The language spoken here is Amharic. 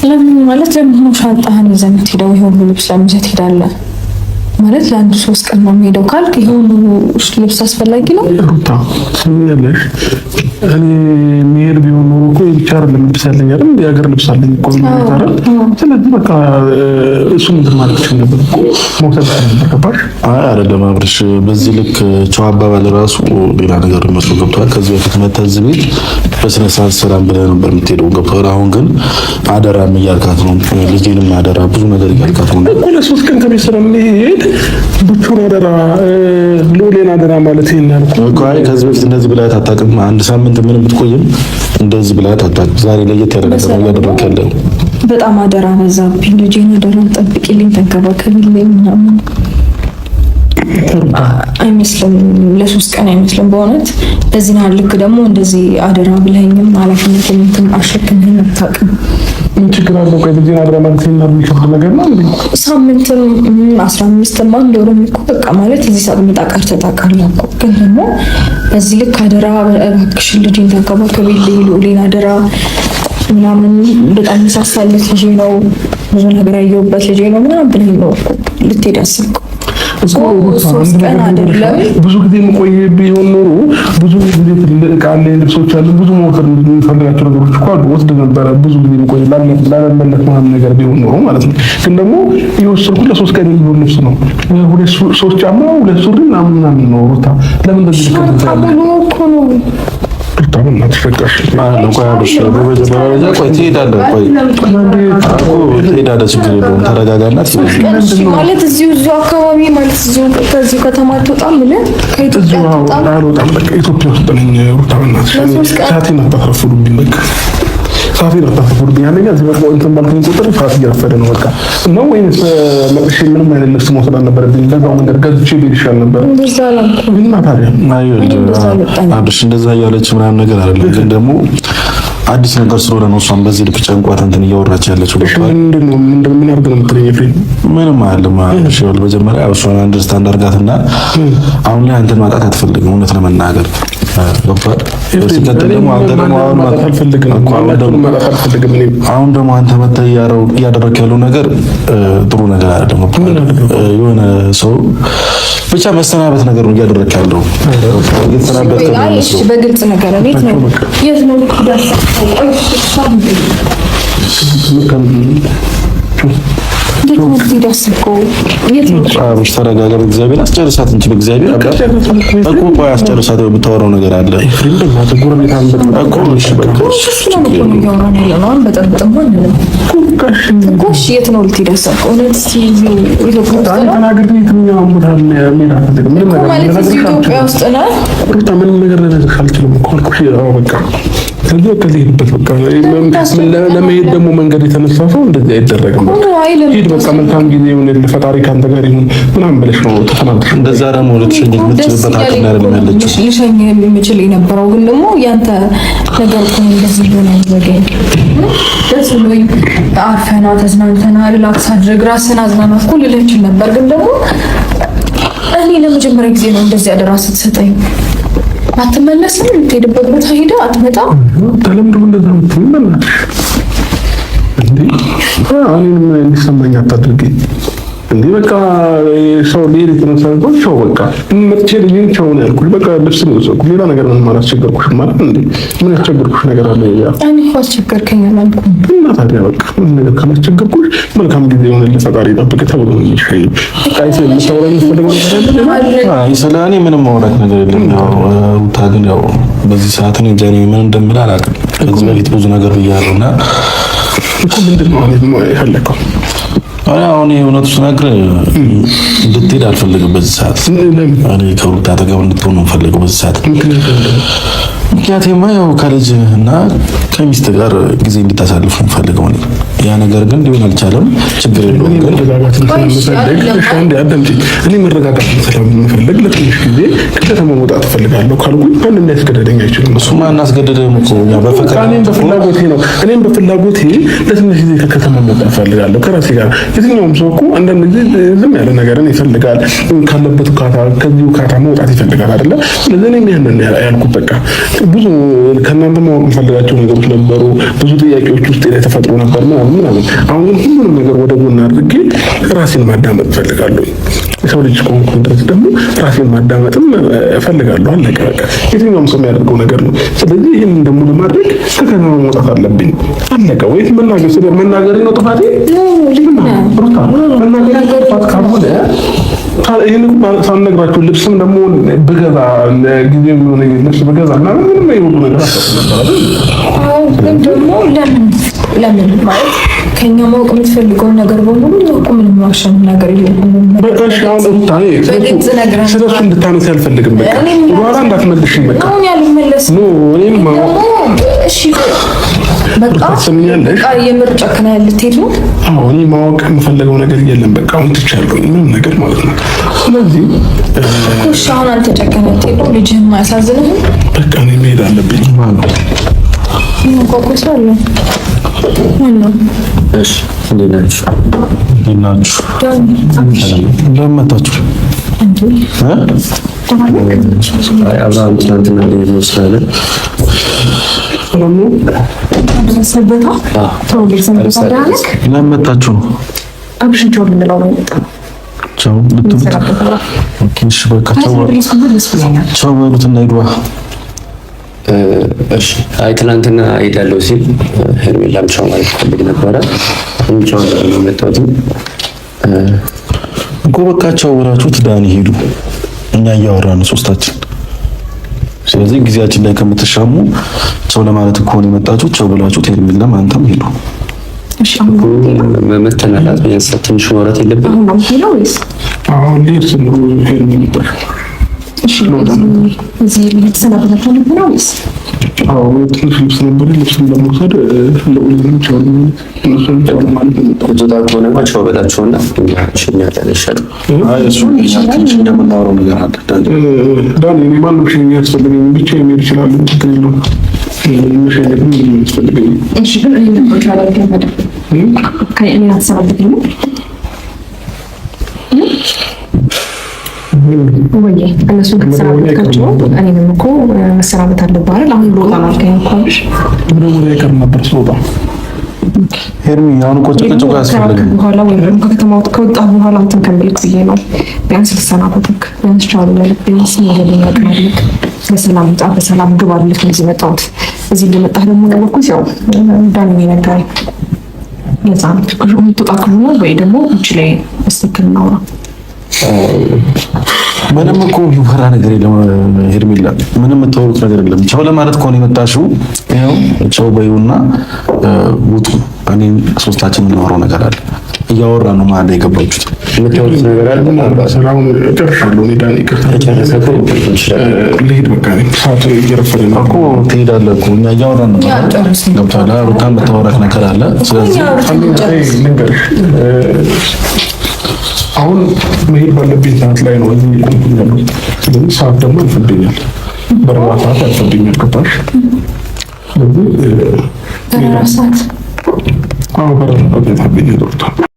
ለምን ማለት ለምን ሻንጣህን ይዘህ የምትሄደው? ይሄ ሁሉ ልብስ ለምን ይዘህ ትሄዳለህ? ማለት ለአንድ 3 ቀን ነው የምሄደው ካልክ ይሄ ሁሉ ልብስ አስፈላጊ ነው? ሩታ ስሚያለሽ፣ እኔ የሚሄድ ቢሆን ኖሮ እኮ ብቻ አይደለም ልብስ ያለኝ አይደል? የሀገር ልብስ አለኝ እኮ አይደል? ስለዚህ በቃ እሱን እንትን ማለት ነበር እኮ መውሰድ ነበር። ገባሽ? አይ አይደለም አብርሽ፣ በዚህ ልክ ቻው አባባል ራሱ ሌላ ነገር መስሎ ገብቷል። ከዚህ በፊት መተህ እዚህ ቤት በስነ ስርዓት ሰላም ብለህ ነበር የምትሄደው። ገብቶሃል? አሁን ግን አደራም እያልካት ነው፣ ልጄንም አደራ ብዙ ነገር እያልካት ነው እኮ ለ3 ቀን ከቤት ስለምሄድ ብቻውን አደራ ሎሌን አደራ ማለት ይሄን እኮ። አይ ከዚህ በፊት እንደዚህ ብለህ አታውቅም። አንድ ሳምንት ምንም ብትቆይም እንደዚህ ብለህ አታውቅም። ዛሬ ለየት ያለ ነገር ነው እያደረግህ ያለው። በጣም አደራ በዛብኝ። ልጄን አደራ ጠብቂልኝ፣ ተንከባከቢልኝ ምናምን አይመስልም። ለ3 ቀን አይመስልም በእውነት። በዚህ ነው ልክ ደግሞ እንደዚህ አደራ ብለኸኝም ኃላፊነትን እንትን አሸክምህን አታውቅም። ምን ችግር አለው? ቆይ ልጄን አደራ ማለት የሚከብድ ነገር ነው እንዴ? ሳምንትም 15ም አንድ ወርም እኮ በቃ ማለት እዚህ ሳትመጣ ቀርተህ ታውቃለህ እኮ። ግን ደግሞ በዚህ ልክ አደራ እባክሽን ልጄን ተንከባከቢልኝ፣ ሎሌን አደራ ምናምን በጣም መሳሳለት ልጄ ነው፣ ብዙ ነገር ያየሁበት ልጄ ነው ምናምን ብለኸኝ ነው እኮ ልትሄድ ያሰብከው። ብዙ ጊዜ የምቆይ ቢሆን ኖሮ ብዙ ጊዜ ትልቅ አለ ልብሶች አሉ፣ ብዙ መውሰድ የምፈልጋቸው ነገሮች እኮ አሉ፣ ወስድ ነበረ። ብዙ ጊዜ የምቆይ ላለመለት ምናምን ነገር ቢሆን ኖሮ ማለት ነው። ግን ደግሞ የወሰድኩት ለ3 ቀን የሚሆን ልብስ ነው። 2-3 ጫማ 2 ሱሪ ምናምን ነው። ሩታ ለምን እንደዚህ ማለት እዚሁ አካባቢ ማለት ከዚሁ ከተማ አትወጣም? ከኢትዮጵያ አልወጣም። በቃ ኢትዮጵያ ውስጥ ነኝ ሩታ። በእናትሽ ሰዓቴን አታፍሩብኝ። በቃ ሰዓቴን አታፍሩብኝ። አንደኛ እዚህ መጥቶ እንትን ባልኩኝ ቁጥር ሰዓት እያረፈደ ነው። በቃ ነው ወይስ መጥቼ ምንም አይነት ልብስ መውሰድ አልነበረብኝ? በዛው መንገድ ገዝቼ ብሄድ ይሻል ነበር። እና ታዲያ አብርሽ እንደዛ እያለች ምናምን ነገር አይደለም። ግን ደግሞ አዲስ ነገር ስለሆነ ነው እሷም በዚህ ልክ ጨንቋት እንትን እያወራች ያለችው። ምን አድርገህ ነው የምትለኝ? ምንም አይደለም። እሺ በመጀመሪያ እሷን አንደርስታንድ አድርጋትና አሁን ላይ አንተን ማጣት አትፈልግም እውነት ለመናገር ገባህ? ሲቀጥል ደግሞ አንተ ደግሞ አሁን ደግሞ አንተ መተህ እያደረግህ ያለው ነገር ጥሩ ነገር አይደለም። የሆነ ሰው ብቻ መሰናበት ነገር ነው እያደረግህ ያለው። በግልጽ ነገር ቤት ነው የት ነው ተረጋጋ። እግዚአብሔር አስጨርሳት እንጂ በእግዚአብሔር እኮ ቆይ አስጨርሳት። የምታወራው ነገር አለ የት ነው ልትሄድ ያሰብከው? ኢትዮጵያ ውስጥ ነው። ምንም ነገር ልነግርሽ አልችልም እኮ አልኩሽ። በቃ ከዚህ ከዚህበት በቃ ለመሄድ ደግሞ መንገድ የተነሳ ሰው እንደዚህ አይደረግም። ሂድ በቃ መልካም ጊዜ ይሁን፣ ፈጣሪ ካንተ ጋር ይሁን ምናምን ብለሽ ነው ተፈናንተሽ። እንደዛ ደግሞ ልትሸኝ የምትችልበት አቅም አይደለም ያለችው። ልሸኝ የምችል የነበረው ግን ደግሞ ያንተ ነገር እኮ እንደዚህ ሊሆን አይዘገኝ። ደስ ብሎኝ አርፈና ተዝናንተና ሪላክስ አድርግ ራስህን አዝናና እኮ ልልህ እችል ነበር። ግን ደግሞ እኔ ለመጀመሪያ ጊዜ ነው እንደዚህ አደራ ስትሰጠኝ። አትመለስም? የምትሄድበት ቦታ ሄደህ አትመጣም? ተለምዶ እንደዛ ምትመና እንዴ? እኔንም እንዲሰማኝ አታድርገኝ እንዴ? በቃ ሰው ሊሄድ የተነሳው ቻው በቃ መጥቼ ልጅን ቻው ነው ያልኩሽ። በቃ ልብስ ነው ሰው ሌላ ነገር ምን ማለት አስቸገርኩሽ ማለት እንዴ? ምን ያስቸገርኩሽ ነገር አለ? ያ እኔ እኮ አስቸገርከኝ አላልኩም። እና ታዲያ በቃ ምን ነገር ካላስቸገርኩሽ መልካም ጊዜ ይሁንልህ፣ ፈጣሪ ይጠብቅ ተብሎ ነው የሚሸኝ። በቃ ይሄ ለሰውራኝ ፈልገው ነገር አይ ስለኔ ምንም ማውራት ነገር የለም። ያው ሩታ ግን ያው በዚህ ሰዓት ነው እንጂ ምን እንደምል አላውቅም። ከዚህ በፊት ብዙ ነገር ብያለሁና እኮ ምንድን ነው የፈለከው? አሁን እውነቱ ስነግርህ እንድትሄድ አልፈልግም በዚህ ሰዓት። እኔ ከሩታ አጠገብ እንድትሆን ነው የምፈልገው በዚህ ሰዓት። ምክንያቱም ያው ከልጅ እና ከሚስት ጋር ጊዜ እንድታሳልፍ ነው የምፈልገው። ያ ነገር ግን ሊሆን አልቻለም። ችግር የለውም። ግን እኔ መረጋጋት ስለምፈልግ ለትንሽ ጊዜ ከተማ መውጣት እፈልጋለሁ ካልኩኝ ማንም ሊያስገድደኝ አይችልም። እሱማ እናስገድድህም እኮ በፍላጎቴ ነው። እኔም በፍላጎቴ ለትንሽ ጊዜ ከከተማ መውጣት እፈልጋለሁ ከራሴ ጋር። የትኛውም ሰው እኮ አንዳንድ ጊዜ ዝም ያለ ነገርን ይፈልጋል። ካለበት ካታ ከዚሁ ካታ መውጣት ይፈልጋል አይደለ? ስለዚህ እኔም ያንን ያልኩት በቃ ብዙ ከእናንተ ማወቅ የምፈልጋቸው ነገሮች ነበሩ። ብዙ ጥያቄዎች ውስጥ ላይ ተፈጥሮ ነበር ምናምን ምናምን። አሁን ግን ሁሉንም ነገር ወደ ጎን አድርጌ ራሴን ማዳመጥ እፈልጋለሁ። የሰው ልጅ ከሆንኩኝ ድረስ ደግሞ ራሴን ማዳመጥም እፈልጋለሁ። አለቀ በቃ። የትኛውም ሰው የሚያደርገው ነገር ነው። ስለዚህ ይህንን ደግሞ ለማድረግ ከከተማ መውጣት አለብኝ። አለቀ። ወይስ መናገር ነው ጥፋቴ? መናገር ጥፋት ካልሆነ ይህን ሳልነግራችሁ ልብስም ደግሞ ብገዛ ጊዜ የሆነ ልብስ ብገዛ እና ምንም የሆኑ ነገር ግን ደግሞ ለምን ማለት ከኛ ማወቅ የምትፈልገውን ነገር በሙሉ ያውቁ ምንም ማሸን ነገር የለም። በቃሽ አሁን ስለሱ እንድታነሳ አልፈልግም። በቃ በኋላ እንዳትመልሽኝ። በቃ አሁን ያልመለስ ነው እኔም ማወቅ እሺ በቃ ሰምኛለሽ። የምር ጨክና ልትሄድ ነው? አዎ እኔ ማወቅ የምፈልገው ነገር የለም። በቃ አሁን ትቻለሁ ምንም ነገር ማለት ነው። ስለዚህ እሺ አሁን አንተ ጨክና ልትሄድ ነው? ልጅህን ማያሳዝንህ? በቃ እኔ መሄድ አለብኝ ማለት ነው። ኮኮሳለ እሺ እንዴት ናችሁ? እንደምን መጣችሁ? አብርሃም ትናንትና እንዴት ነው ስላለ ለምን መጣችሁ ነው? አብሽን ጆብ እንለው ነው የመጣው። ቻው ልትሉት? ኦኬ እሺ በቃ ቻው በሉትና ሂዱ። እሺ አይ ትናንትና ሄዳለሁ ሲል ሄርሜላም ቻው ማለት ፈልግ ነበረ። ቻው ነው መጣሁት እኮ በቃ ቻው ብላችሁት ዳኒ ሄዱ። እኛ እያወራን ሶስታችን። ስለዚህ ጊዜያችን ላይ ከምትሻሙ ቻው ለማለት እኮ ነው የመጣችሁት። ቻው ብላችሁት ሄርሜላም አንተም ሄዱ። እሺ አሁን መተናላት ቢያንስ ትንሽ ማውራት የለብንም? አሁን ነው ሄለው ወይስ አሁን ሊርስ ነው ሄርሜላ? እሺ እዚህ ልትሰናበታችሁ ነው ወይስ? አዎ ትንሽ ልብስ ነበር። ልብስን ለመውሰድ ለሁሉም ቻው እነሱን ቻው ማለት ነው። ቁጣ ከሆነ ቻው በላቸውና እኛ ያለሻል። አይ እሱ ትንሽ እንደምናወራው ነገር አለ። ዳኒ እኔ ማንም ሸኝ ያስፈልገኝ ብቻ የሚሄድ ይችላል። ችግር የለውም። መሸኘት ምን ያስፈልገኝ? እሺ ግን እኔ ነው ቻው ከእኔ አትሰራበትም ወይ? እነሱ ከተሰራበታቸው እኔንም እኮ መሰራበት አለብህ አይደል? አሁን ልወጣ ነው አልከኝ እኮ አይደል? ወደ ይቀር ነበር ስወጣ። ሄርሚ አሁን እኮ ጭቅጭቅ አያስፈልግም። በኋላ ወይ ደግሞ ከከተማው ከወጣህ በኋላ እንትን ከምልክ ብዬ ነው። ቢያንስ ልሰናበትክ ቢያንስ ቻው ልበልክ ቢያንስ ነገርኛ ቅናልክ በሰላም ውጣ በሰላም ግባ ልልክ ነው እዚህ መጣሁት። እዚህ እንደመጣህ ደግሞ ያወቅኩት ያው ዳኒ ነገረኝ። ለዛ ነው የምትወጣ ከሆነ ወይ ደግሞ ውጭ ላይ በስትክክል እናውራ። ምንም እኮ ይፈራ ነገር የለም ሄርሜላ፣ ምንም የምታወሩት ነገር የለም። ቻው ለማለት ከሆነ የመጣሽው ይኸው ቻው በይውና ውጡ። እኔ ሶስታችን የምናወራው ነገር አለ። እያወራን ነው ማለት የገባችሁት። የምታወሩት ነገር አለ። ሰላም ጨርሻለሁ። እኔ ዳኒ ልሂድ በቃ ሰዓቱ እየረፈደ ነው እኮ። ትሄዳለህ እኮ እኛ እያወራን ነው። ገብቶሃል? ሩታም የምታወራት ነገር አለ። ስለዚህ አሁን መሄድ ባለብኝ ሰዓት ላይ ነው እዚህ ያለው። ስለዚህ ሰዓት ደግሞ ይፈብኛል፣ በረራ ሰዓት ያልፈብኛል። ገባሽ? ስለዚህ በረራ ሰዓት በረራ ሰዓት ያልፈብኛል።